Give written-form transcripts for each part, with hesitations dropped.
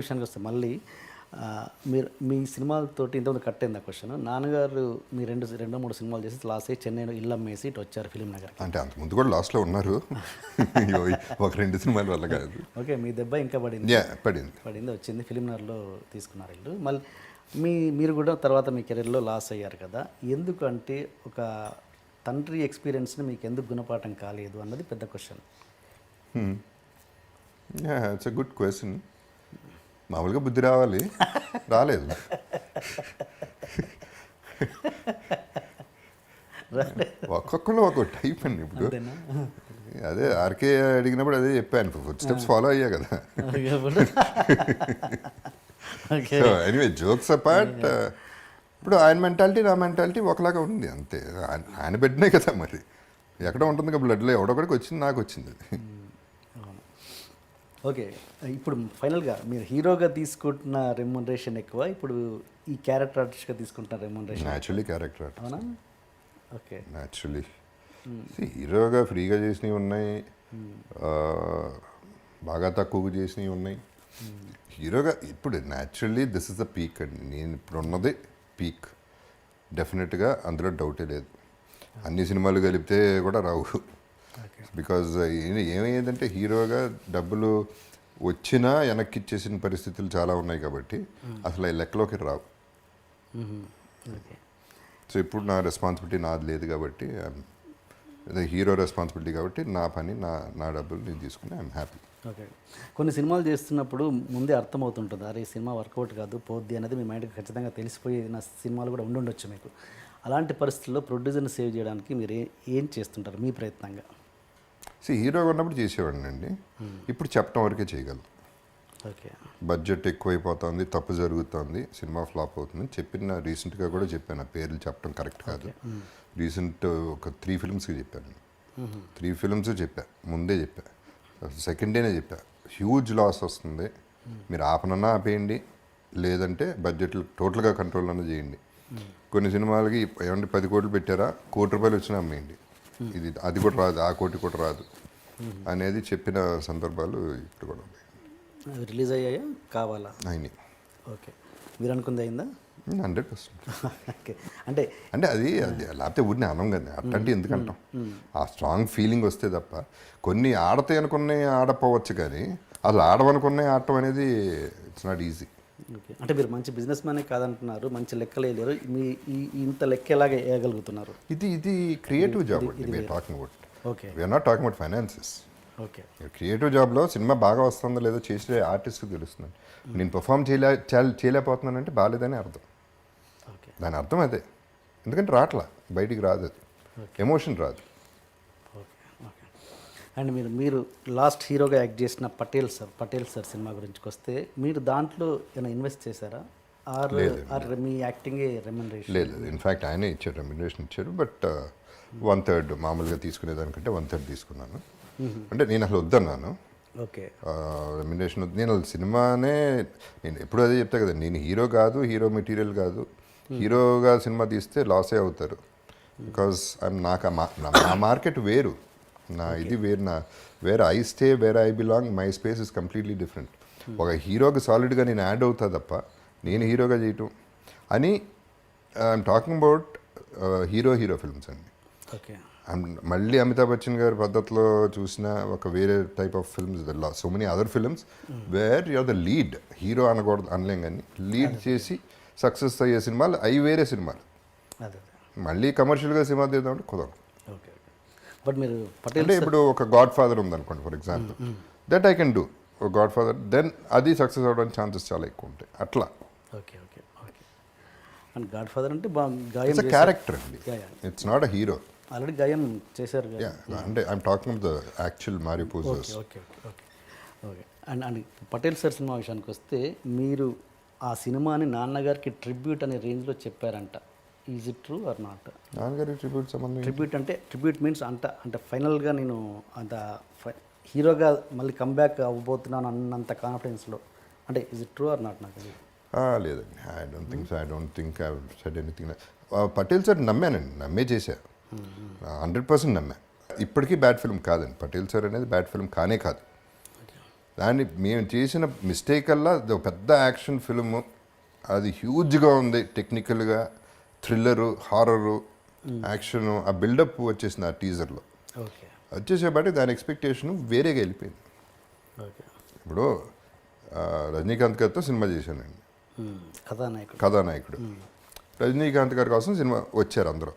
విషయానికి వస్తే మళ్ళీ మీరు మీ సినిమాలతోటి ఇంతకుముందు కట్ అయింది ఆ క్వశ్చన్. నాన్నగారు మీ రెండో మూడు సినిమాలు చేసి లాస్ట్ చెన్నైలో ఇల్లు అమ్మేసి ఇటు వచ్చారు ఫిలిం నగర్. అంటే అంతకుముందు కూడా లాస్ట్లో ఉన్నారు. ఒక 2 సినిమాల వల్ల కాదు. ఓకే, మీ దెబ్బ ఇంకా పడింది. పడింది వచ్చింది ఫిలిం నగర్లో తీసుకున్నారు ఇల్లు. మళ్ళీ మీరు కూడా తర్వాత మీ కెరీర్లో లాస్ అయ్యారు కదా. ఎందుకంటే ఒక తండ్రి ఎక్స్పీరియన్స్ని మీకు ఎందుకు గుణపాఠం కాలేదు అన్నది పెద్ద question. It's a good question. మామూలుగా బుద్ధి రావాలి, రాలేదు. ఒక్కొక్కరు ఒక టైప్ అండి. ఇప్పుడు అదే ఆర్కే అడిగినప్పుడు అదే చెప్పాను, ఫుడ్ స్టెప్స్ ఫాలో అయ్యా కదా. సో ఎనీవే జోక్స్ అపార్ట్, ఇప్పుడు ఆయన మెంటాలిటీ నా మెంటాలిటీ ఒకలాగా ఉంది అంతే. ఆయన పెట్టినే కదా, మరి ఎక్కడ ఉంటుంది కదా బ్లడ్లో, ఎవడొకడికి వచ్చింది, నాకు వచ్చింది. ఓకే, ఇప్పుడు ఫైనల్గా మీరు హీరోగా తీసుకుంటున్న రెమ్యునరేషన్ ఎక్కువ, ఇప్పుడు ఈ క్యారెక్టర్ ఆర్టిస్ట్గా తీసుకుంటున్న రెమ్యునరేషన్? Naturally character artist. అవునా? ఓకే. న్యాచురలీ హీరోగా ఫ్రీగా చేసినవి ఉన్నాయి, బాగా తక్కువగా చేసినవి ఉన్నాయి. హీరోగా ఇప్పుడు naturally this is the peak అండి. నేను ఇప్పుడు ఉన్నది పీక్ డెఫినెట్గా, అందులో డౌటే లేదు. అన్ని సినిమాలు కలిపితే కూడా రావు. బికాజ్ ఏమయ్యేదంటే హీరోగా డబ్బులు వచ్చినా వెనక్కి ఇచ్చేసిన పరిస్థితులు చాలా ఉన్నాయి కాబట్టి అసలు ఈ లెక్కలోకి రావు. సో ఇప్పుడు నా రెస్పాన్సిబిలిటీ నాది లేదు కాబట్టి, హీరో రెస్పాన్సిబిలిటీ కాబట్టి నా పని నా డబ్బులు నేను తీసుకుని ఐఎమ్ హ్యాపీ. ఓకే, కొన్ని సినిమాలు చేస్తున్నప్పుడు ముందే అర్థమవుతుంటుంది, అరే ఈ సినిమా వర్కౌట్ కాదు పోద్ది అనేది మీ మైండ్కి ఖచ్చితంగా తెలిసిపోయి నా సినిమాలు కూడా ఉండుండొచ్చు మీకు. అలాంటి పరిస్థితుల్లో ప్రొడ్యూసర్ని సేవ్ చేయడానికి మీరు ఏం చేస్తుంటారు మీ ప్రయత్నంగా? హీరోగా ఉన్నప్పుడు చేసేవాడిని అండి. ఇప్పుడు చెప్పడం వరకే చేయగలను. ఓకే, బడ్జెట్ ఎక్కువైపోతుంది, తప్పు జరుగుతుంది, సినిమా ఫ్లాప్ అవుతుంది చెప్పిన రీసెంట్గా కూడా చెప్పాను. ఆ పేర్లు చెప్పడం కరెక్ట్ కాదు. రీసెంట్ ఒక 3 ఫిల్మ్స్కి చెప్పాను. 3 ఫిల్మ్స్ చెప్పా, ముందే చెప్పా, సెకండ్ డేనే చెప్పా, హ్యూజ్ లాస్ వస్తుంది, మీరు ఆపనన్నా ఆపేయండి, లేదంటే బడ్జెట్లు టోటల్గా కంట్రోల్ అన్నా చేయండి. కొన్ని సినిమాలకి ఏమంటే 10 కోట్లు పెట్టారా, ₹1,00,00,000 వచ్చినా అమ్మేయండి, ఇది అది కూడా రాదు, ఆ కోటి కూడా రాదు అనేది చెప్పిన సందర్భాలు ఇప్పుడు కూడా ఉన్నాయి. రిలీజ్ అయ్యాయా కావాలా? అయినాయి. ఓకే, మీరు అనుకుంది అయిందా? 100%. ఓకే, అంటే అది లేకపోతే ఊరిని అనం కదా, అట్లాంటి ఎందుకంటాం, ఆ స్ట్రాంగ్ ఫీలింగ్ వస్తే తప్ప. కొన్ని ఆడతాయి అనుకున్నాయి ఆడపోవచ్చు, కానీ అసలు ఆడవనుకున్నాయి ఆడటం అనేది ఇట్స్ నాట్ ఈజీ. ఓకే, అంటే మీరు మంచి బిజినెస్ మ్యానే కాదంటున్నారు, మంచి లెక్కలు వేయలేరు, మీ ఇంత లెక్క ఎలాగ వేయగలుగుతున్నారు? ఇది క్రియేటివ్ జాబ్ అండి మీరు talking about. Okay, we are not talking about finances. Okay, creative జాబ్లో సినిమా బాగా వస్తుందో లేదో చేసే ఆర్టిస్ట్కి తెలుస్తుంది. నేను పర్ఫామ్ చేయలేకపోతున్నానంటే బాగాలేదని అర్థం. ఓకే, దాని అర్థం అదే, ఎందుకంటే రాట్లా, బయటికి రాదు, అది ఎమోషన్ రాదు. Okay, okay. అండ్ మీరు లాస్ట్ హీరోగా యాక్ట్ చేసిన పటేల్ సార్ సినిమా గురించి వస్తే, మీరు దాంట్లో ఏమైనా ఇన్వెస్ట్ చేశారా? ఆర్ మీ యాక్టింగే రెమ్యునరేషన్? లేదు, ఇన్ఫ్యాక్ట్ ఆయనే ఇచ్చారు, రెమ్యునరేషన్ ఇచ్చారు. బట్ 1/3 మామూలుగా తీసుకునేదానికంటే 1/3 తీసుకున్నాను. అంటే నేను అసలు వద్దన్నాను. ఓకే, రెమ్యునరేషన్ వద్దు, నేను నేను ఎప్పుడు అదే చెప్తా కదా, నేను హీరో కాదు, హీరో మెటీరియల్ కాదు. హీరోగా సినిమా తీస్తే లాసే అవుతారు. బికాజ్ నాకు నా మార్కెట్ వేరు, నా ఇది వేరు, where I stay, where I belong, my space is completely different. ఒక హీరోకి సాలిడ్గా నేను యాడ్ అవుతా తప్ప నేను హీరోగా చేయటం అని I am talking about hero films అండి. ఓకే, మళ్ళీ అమితాబ్ బచ్చన్ గారి పద్ధతిలో చూసిన ఒక వేరే type of films, so many other films where you are the lead. Hero అనకూడదు, అనలేం, కానీ లీడ్ చేసి సక్సెస్ అయ్యే సినిమాలు అవి వేరే సినిమాలు. మళ్ళీ కమర్షియల్గా సినిమా తీద్దామంటే కుదరదు. ఓకే, బట్ మీరు పటేల్ అంటే ఇప్పుడు ఒక గాడ్ ఫాదర్ ఉందనుకోండి for example, that I can do ఒక గాడ్ ఫాదర్, దెన్ అది సక్సెస్ అవ్వడానికి ఛాన్సెస్ చాలా ఎక్కువ ఉంటాయి. అట్లా. Okay, okay, okay. And godfather అంటే గాయం క్యారెక్టర్ అండి, it's not a hero. Already Gaayam చేశారు. అంటే I'm talking of the actual Mario Puzo's. Okay, okay, okay. And Patel sir సినిమా విషయానికి వస్తే, మీరు ఆ సినిమాని నాన్నగారికి ట్రిబ్యూట్ అనే రేంజ్లో చెప్పారంట. Is it true or not? నాన్నగారి ట్రిబ్యూట్ అంటే ట్రిబ్యూట్ మీన్స్ అంటే ఫైనల్గా నేను అంత హీరోగా మళ్ళీ కంబ్యాక్ అవ్వబోతున్నాను అన్నంత కాన్ఫిడెన్స్లో, అంటే is it true or not? నాకు లేదండి, I don't think I said anything. Patel sir నమ్మానండి, నమ్మే చేశా, 100% నమ్మా. ఇప్పటికీ బ్యాడ్ ఫిల్మ్ కాదండి, పటేల్ సార్ అనేది బ్యాడ్ ఫిల్మ్ కానే కాదు. దాన్ని మేము చేసిన మిస్టేక్ అల్లా అది ఒక పెద్ద యాక్షన్ ఫిల్ము, అది హ్యూజ్గా ఉంది టెక్నికల్గా, థ్రిల్లరు, హారరు, యాక్షను, ఆ బిల్డప్ వచ్చేసింది ఆ టీజర్లో. ఓకే వచ్చేసేపటి దాని ఎక్స్పెక్టేషన్ వేరేగా వెళ్ళిపోయింది. ఓకే. ఇప్పుడు రజనీకాంత్ గారితో సినిమా చేశానండి, కథానాయకుడు. రజనీకాంత్ గారి కోసం సినిమా వచ్చారు అందరూ.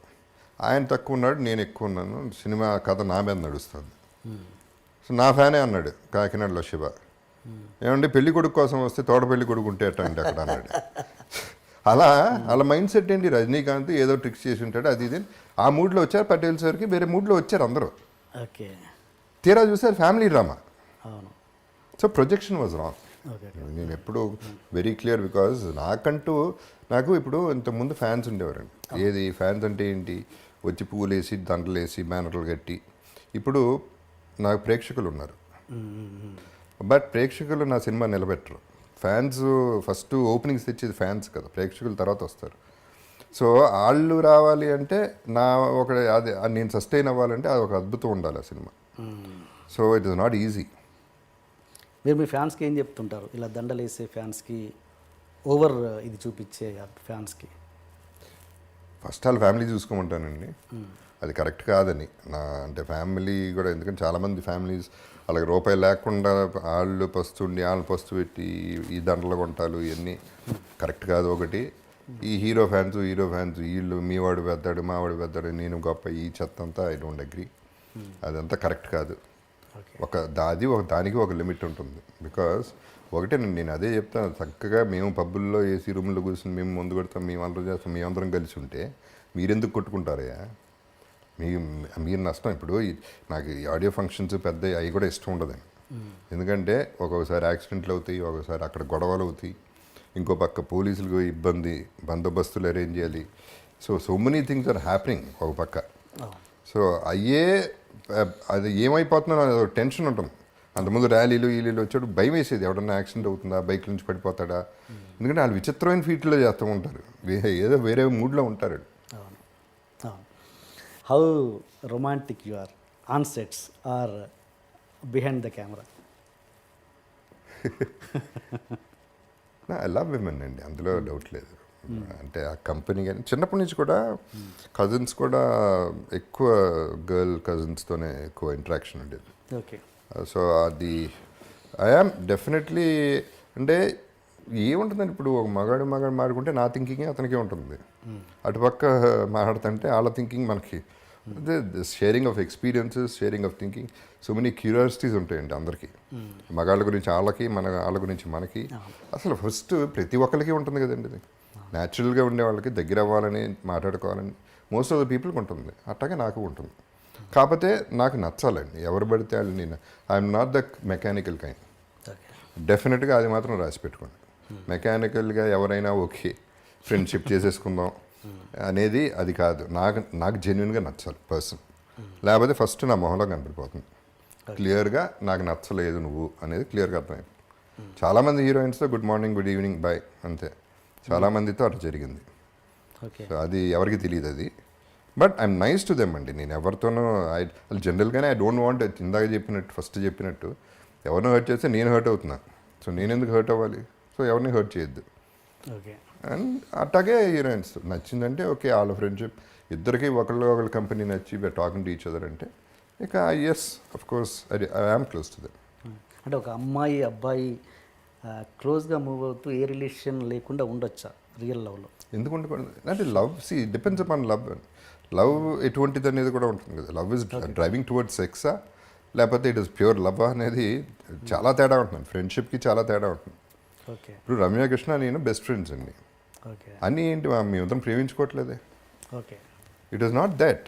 ఆయన తక్కువ ఉన్నాడు, నేను ఎక్కువ ఉన్నాను, సినిమా కథ నా మీద నడుస్తుంది. సో నా ఫ్యానే అన్నాడు కాకినాడలో శివ, ఏమంటే పెళ్లి కొడుకు కోసం వస్తే తోట పెళ్లి కొడుకు ఉంటే అట్ట అంటే అక్కడ అన్నాడు. అలా మైండ్ సెట్ ఏంటి, రజనీకాంత్ ఏదో ట్రిక్స్ చేసి ఉంటాడు అది ఇది. ఆ మూడ్లో వచ్చారు, పటేల్ సార్కి వేరే మూడ్లో వచ్చారు అందరూ. ఓకే. తీరా చూసారు ఫ్యామిలీ డ్రామా. అవును. So projection was wrong. Okay. నేను ఎప్పుడు వెరీ క్లియర్, బికాజ్ నాకు ఇప్పుడు ఇంతకుముందు ఫ్యాన్స్ ఉండేవారండి. ఏది ఫ్యాన్స్ అంటే ఏంటి, వచ్చి పువ్వులు వేసి దండలు వేసి బ్యానర్లు కట్టి. ఇప్పుడు నాకు ప్రేక్షకులు ఉన్నారు, బట్ ప్రేక్షకులు నా సినిమా నిలబెట్టరు. ఫ్యాన్స్ ఫస్ట్ ఓపెనింగ్స్ తెచ్చేది ఫ్యాన్స్ కదా, ప్రేక్షకులు తర్వాత వస్తారు. సో వాళ్ళు రావాలి అంటే అది నేను సస్టైన్ అవ్వాలంటే అది ఒక అద్భుతం ఉండాలి ఆ cinema. So it is not easy. మీరు మీ ఫ్యాన్స్కి ఏం చెప్తుంటారు, ఇలా దండలు వేసే ఫ్యాన్స్కి, ఓవర్ ఇది చూపించే ఫ్యాన్స్కి? ఫస్ట్ వాళ్ళ ఫ్యామిలీ చూసుకోమంటానండి, అది కరెక్ట్ కాదని. అంటే ఫ్యామిలీ కూడా, ఎందుకంటే చాలామంది ఫ్యామిలీస్ వాళ్ళకి రూపాయి లేకుండా వాళ్ళు పస్తు పెట్టి ఈ దండలు కొంటాలు, ఇవన్నీ కరెక్ట్ కాదు. ఒకటి ఈ హీరో ఫ్యాన్స్ వీళ్ళు మీవాడు పెద్దాడు మావాడు పెద్దాడు నేను గొప్ప, ఈ చెత్త అంతా ఐ డోంట్ అగ్రీ. అదంతా కరెక్ట్ కాదు. దానికి ఒక లిమిట్ ఉంటుంది. బికాస్ ఒకటే నేను అదే చెప్తాను, చక్కగా మేము పబ్బుల్లో ఏసీ రూమ్లో కూర్చొని మేము ముందు కొడతాం, మేము అందరం చేస్తాం, మేమందరం కలిసి ఉంటే మీరెందుకు కొట్టుకుంటారయ్యా? మీరు నష్టం. ఇప్పుడు నాకు ఈ ఆడియో ఫంక్షన్స్ పెద్ద అవి కూడా ఇష్టం ఉండదండి. ఎందుకంటే ఒక్కొక్కసారి యాక్సిడెంట్లు అవుతాయి, ఒక్కొక్కసారి అక్కడ గొడవలు అవుతాయి, ఇంకో పక్క పోలీసులకు ఇబ్బంది, బందోబస్తులు అరేంజ్ చేయాలి. So many things are happening ఒక పక్క. సో అది ఏమైపోతుందో అది టెన్షన్ ఉంటుంది. అంతకుముందు ర్యాలీలు వచ్చాడు భయం వేసేది, ఎవడన్నా యాక్సిడెంట్ అవుతుందా, బైక్ నుంచి పడిపోతాడా. ఎందుకంటే వాళ్ళు విచిత్రమైన ఫీట్లో చేస్తూ ఉంటారు, ఏదో వేరే మూడ్లో ఉంటారు. How romantic you are on sets or behind the camera? I love women అండి, అందులో డౌట్ లేదు. అంటే ఆ కంపెనీ కానీ చిన్నప్పటి నుంచి కూడా కజిన్స్ కూడా ఎక్కువ గర్ల్ కజిన్స్తోనే ఎక్కువ ఇంటరాక్షన్ ఉండేది. ఓకే. సో అది ఐఆమ్ డెఫినెట్లీ. అంటే ఏముంటుందండి, ఇప్పుడు ఒక మగాడు మాట్లాడుకుంటే నా థింకింగే అతనికే ఉంటుంది, అటుపక్క మాట్లాడుతుంటే వాళ్ళ థింకింగ్ మనకి. అదే sharing of experiences, sharing of thinking, so many curiosities ఉంటాయండి అందరికీ. మగాళ్ళ గురించి వాళ్ళకి, వాళ్ళ గురించి మనకి. అసలు ఫస్ట్ ప్రతి ఒక్కరికి ఉంటుంది కదండి ఇది. న్యాచురల్గా ఉండే వాళ్ళకి దగ్గర అవ్వాలని, మాట్లాడుకోవాలని మోస్ట్ ఆఫ్ ద పీపుల్కి ఉంటుంది, అట్లాగే నాకు ఉంటుంది. కాకపోతే నాకు నచ్చాలండి, ఎవరు పడితే వాళ్ళు. నేను I'm not the mechanical kind. డెఫినెట్గా అది మాత్రం రాసి పెట్టుకోండి. మెకానికల్గా ఎవరైనా ఓకే ఫ్రెండ్షిప్ చేసేసుకుందాం అనేది అది కాదు. నాకు జెన్యున్గా నచ్చాలి పర్సన్, లేకపోతే ఫస్ట్ నా మొహంలో కనిపిపోతుంది క్లియర్గా నాకు నచ్చలేదు నువ్వు అనేది క్లియర్గా అర్థమైంది. చాలామంది హీరోయిన్స్తో good morning, good evening, bye అంతే. చాలామందితో అట్లా జరిగింది. సో అది ఎవరికి తెలియదు అది. But I'm nice to them అండి. నేను ఎవరితోనూ జనరల్గానే ఐ డోంట్ వాంట్, ఇందాక ఫస్ట్ చెప్పినట్టు ఎవరినో హర్ట్ చేస్తే నేను హర్ట్ అవుతున్నా. సో నేను ఎందుకు హర్ట్ అవ్వాలి? సో ఎవరిని హర్ట్ చేయొద్దు. ఓకే. అండ్ అట్లాగే హీరోయిన్స్ నచ్చిందంటే ఓకే, వాళ్ళ ఫ్రెండ్షిప్ ఇద్దరికి ఒకళ్ళ కంపెనీ నచ్చి we are talking to each other అంటే ఇక yes of course I am close to them. అంటే ఒక అమ్మాయి అబ్బాయి క్లోజ్గా మూవ్ అవుతూ ఏ రిలేషన్ లేకుండా ఉండొచ్చా రియల్ లవ్లో? ఎందుకు ఉండకూడదు అంటే లవ్ డిపెండ్స్ అపాన్ లవ్ ఎటువంటిది అనేది కూడా ఉంటుంది కదా. లవ్ ఇస్ డ్రైవింగ్ టువర్డ్స్ సెక్సా లేకపోతే ఇట్ ఇస్ ప్యూర్ లవ్ అనేది చాలా తేడా ఉంటుంది. ఫ్రెండ్షిప్కి చాలా తేడా ఉంటుంది. ఓకే. ఇప్పుడు రమ్య కృష్ణ నేను బెస్ట్ ఫ్రెండ్స్ అండి. ఓకే. అన్నీ ఏంటి మేమందరం ప్రేమించుకోవట్లేదే. Okay. It is not that.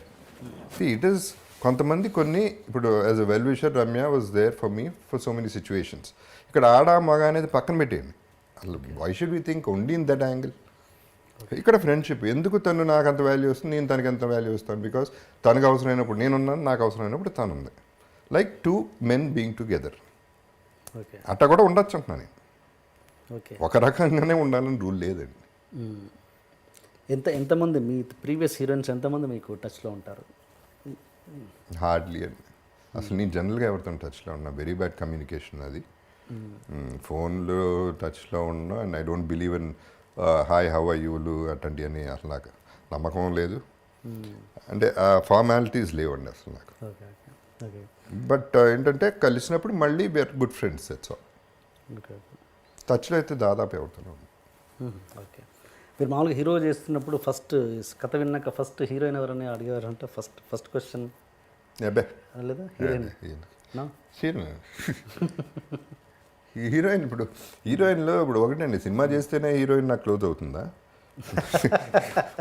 It is కొంతమంది ఇప్పుడు as a well wisher Ramya was there for me for so many situations. ఇక్కడ ఆడ మగ అనేది పక్కన పెట్టేయండి. అసలు why should we think only in that angle. ఇక్కడ ఫ్రెండ్షిప్ ఎందుకు, తను నాకు అంత వాల్యూ వస్తుంది, నేను తనకి ఎంత వాల్యూ ఇస్తాను. బికాస్ తనకు అవసరమైనప్పుడు నేనున్నాను, నాకు అవసరమైనప్పుడు తను ఉంది. Like two men being together. Okay. అట్లా కూడా ఉండొచ్చు అంటున్నా నేను. ఓకే. ఒక రకంగానే ఉండాలని రూల్ లేదండి. ఎంతమంది మీ ప్రీవియస్ హీరోయిన్స్ ఎంతమంది మీకు టచ్లో ఉంటారు? హార్డ్లీ అండి. అసలు నేను జనరల్గా ఎవరితో టచ్లో ఉన్నా వెరీ బ్యాడ్ కమ్యూనికేషన్ అది. ఫోన్లో టచ్లో ఉన్నా and I don't believe in hi how are యూలు అట్లాంటివి అని అసలు నాకు నమ్మకం లేదు. అంటే ఆ ఫార్మాలిటీస్ లేవండి అసలు నాకు. ఓకే ఓకే ఓకే బట్ ఏంటంటే కలిసినప్పుడు మళ్ళీ we are good friends that's all. Okay టచ్లో అయితే దాదాపు అవుతున్నాం. ఓకే. మీరు మామూలుగా హీరో చేస్తున్నప్పుడు ఫస్ట్ కథ విన్నాక ఫస్ట్ హీరోయిన్ ఎవరని అడిగారు అంటే ఫస్ట్ క్వశ్చన్ అబ్బే లేదా హీరోయిన్ నా హీరోయిన్ ఇప్పుడు హీరోయిన్లో ఇప్పుడు ఒకటండి, సినిమా చేస్తేనే హీరోయిన్ నాకు క్లోజ్ అవుతుందా?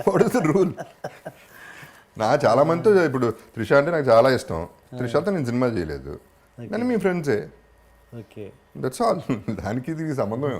What is the rule? నా చాలా మందితో ఇప్పుడు త్రిష అంటే నాకు చాలా ఇష్టం. త్రిషతో నేను సినిమా చేయలేదు, కానీ మీ ఫ్రెండ్సే, ఓకే దట్స్ ఆల్. దానికి ఇది సంబంధం